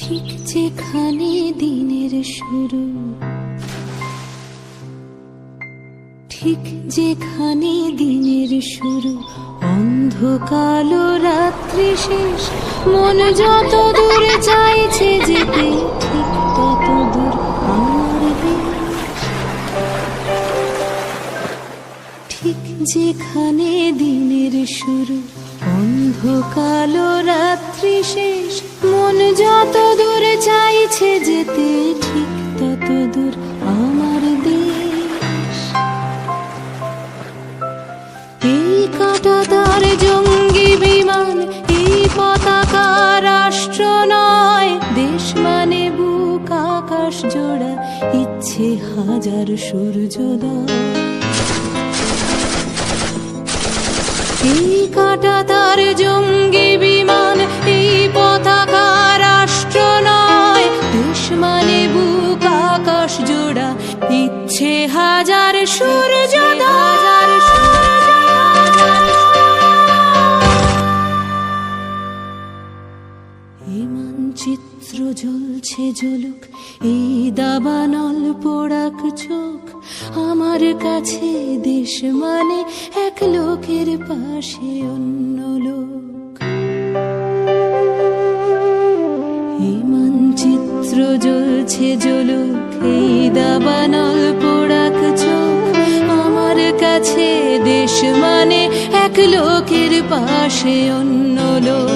ঠিক যেখানে দিনের শুরু, ঠিক যেখানে দিনের শুরু, অন্ধকালো রাত্রি শেষ। মন যত দূর চাইছে যেতে, ঠিক তত দূর আমার দেশ। ঠিক যেখানে দিনের শুরু, অন্ধকালো রাত্রি শেষ। মন যত দূর চাইছে যেতে, ঠিক তত দূর আমার দেশ। এই কাঁটাতার জঙ্গি বিমান, এই পতাকা রাষ্ট্র নয়। দেশ মানে বুক আকাশ জোড়া, ইচ্ছে হাজার সূর্যোদয়। এই কাঁটাতার জঙ্গি বিমান, এই পতাকা রাষ্ট্র নয়। দেশ মানে বুক আকাশ জোড়া, ইচ্ছে হাজার সূর্যোদয়। এই মানচিত্র জ্বলছে জ্বলুক, এই দাবানল পোড়াক চোখ। আমার কাছে দেশ মানে এক লোকের পাশে অন্য লোক। এই মানচিত্র জ্বলছে জ্বলুক, এই দাবানল পোড়াক চোখ। আমার কাছে দেশ মানে এক লোকের পাশে অন্য লোক।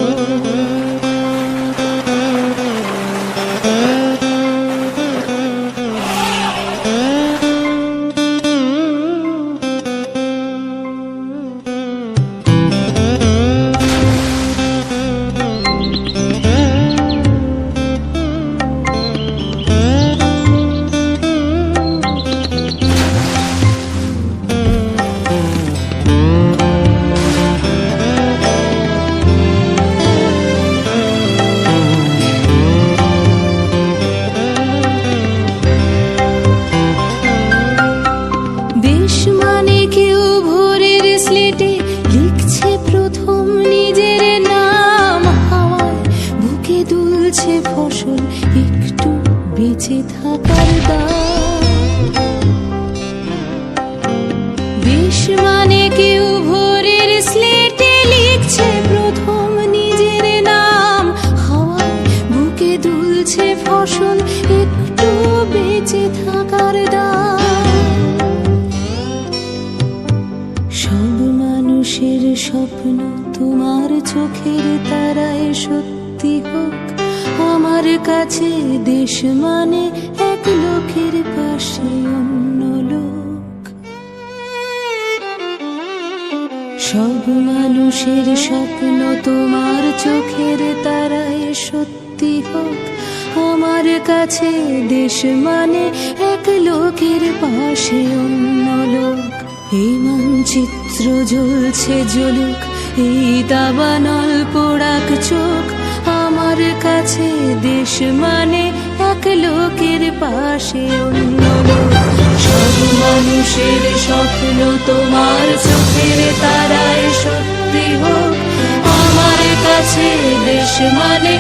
ফসল একটু বেঁচে থাকার দাম। দেশ মানে কেউ ভোরের স্লেটে লিখছে প্রথম নিজের নাম। হাওয়ায় বুকে দুলছে ফসল একটু বেঁচে থাকার দাম। সব মানুষের স্বপ্ন তোমার চোখের তারায় সত্যি হোক। আমার কাছে দেশ মানে এক লোকের পাশে অন্য লোক। সব মানুষের স্বপ্ন তোমার চোখের তারায় সত্যি হোক। আমার কাছে দেশ মানে এক লোকের পাশে অন্য লোক। এই মানচিত্র জ্বলছে জ্বলুক, এই দাবানল পোড়াক চোখ। আমার কাছে দেশ মানে এক লোকের পাশে অন্য লোক। সব মানুষের স্বপ্ন তোমার চোখের তারায় সত্যি হোক। আমার কাছে দেশ মানে